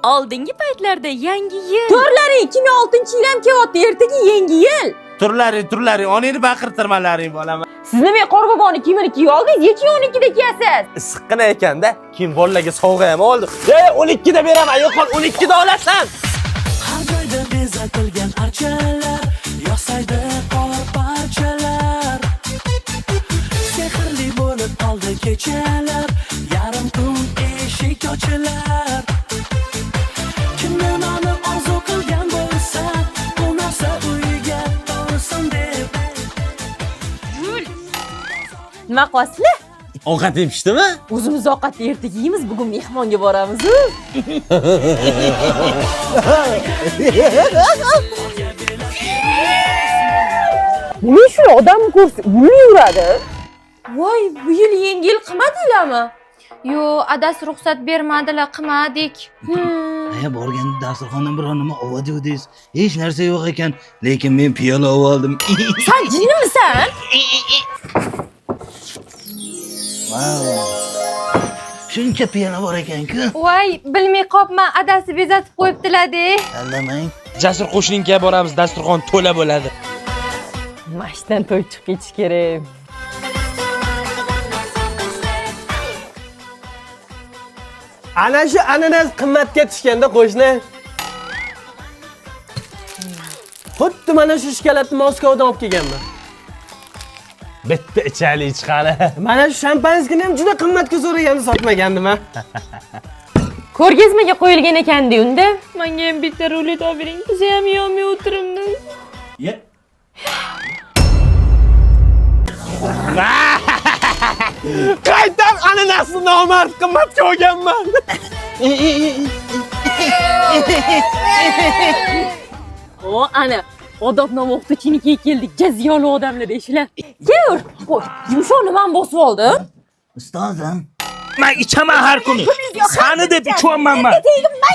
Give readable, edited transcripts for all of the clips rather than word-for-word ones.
Oldingi paytlarda yangi yil. To'rlari 2006-yil ham kelyapti, ertaga yangi yil. Turlari, onini baqirtirmalaring bolaman. Siz nima Qorboboni kiyimini kiyib oldingiz, necha 12da kiyasiz? Issiqqina ekanda, keyin bolalarga sovg'a ham oldi. 12 da beraman, yo'qol 12 da olasan. Har joyda bezatilgan archalar, yosaydi qor parchalar. Sehrli bo'lib qoldi kechalar, yarim kun eshik ochilar. Kim nimani orzu qilgan bo'lsa, bu narsa uyiga to'lsin deb. Nima qilasizlar? Ovqat yepishdimi? O'zimiz ovqatni ertaga yeymiz, bugun mehmonga boramiz. Nima shu odam ko'rsa, uni yuradi. Voy, bu yil yangi yil qilmadinglarmi? Yo, adasi ruxsat bermadilar, qilmadik. Borganda dasturxondan biror nima oladiz. Hech narsa yo'q ekan, lekin men piyola oldim. Sen jinnimisan? Shuncha piyola bor ekan-ku. Voy, bilmay qopman, adasi bezatib qo'yibdilar-de. Aldamang. Jasur qo'shninga boramiz, dasturxon to'la bo'ladi. Mashdan to'y chiqib ketish kerak. Ana shu ananas qimmatga tushganda qo'shni. Xuddi mana shu shkolatni Moskvadan olib kelganman. Bitta ichali chiqadi. Mana shu shampanskini ham juda qimmatga so'raganini sotmagandim ha. Ko'rgazmaga qo'yilgan ekan-da unda. Menga ham bitta rulet olib bering, biz ham yomay o'tiribmiz. Qaytam ananasni nomard qimmatga olganman. O, ana, odobnoma o'qituvchinikiga keldik. Jaziyoli odamlar eshilar. Kel, qo'y, yumshoqni men bosib oldim. Ustozim. Men ichaman har kuni. Sani deb ichmayman men.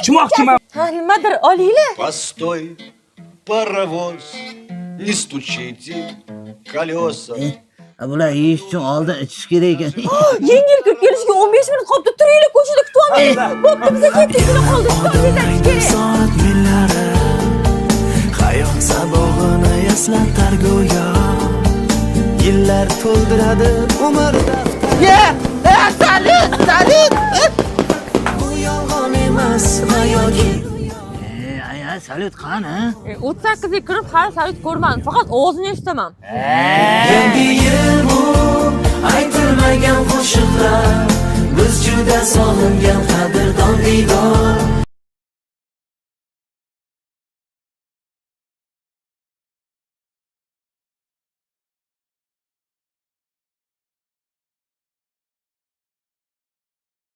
Ichmoqchiman. Ha, nimadir olinglar. Постой, паровоz, не стучите колеса. Bular yeyish uchun oldin ichish kerak ekan. Yangi yil kirib kelishiga 15 minut qoldi. Turaylik, ko'chada kutamiz. Bo'pti, bizga ketdik, shuna qoldi. Kitob kerak. Soat millari hayot sabog'ini eslatar go'yo. Yillar to'ldiradi umr daftari. Salut! Bu yolg'on emas hayotiy. Salut qani? 38 ga kirib hali salut ko'rmadim. Faqat ovozini eshitaman. Yangi yil bu aytilmagan qo'shiqlar, biz juda sog'ingan qadrdon diydor.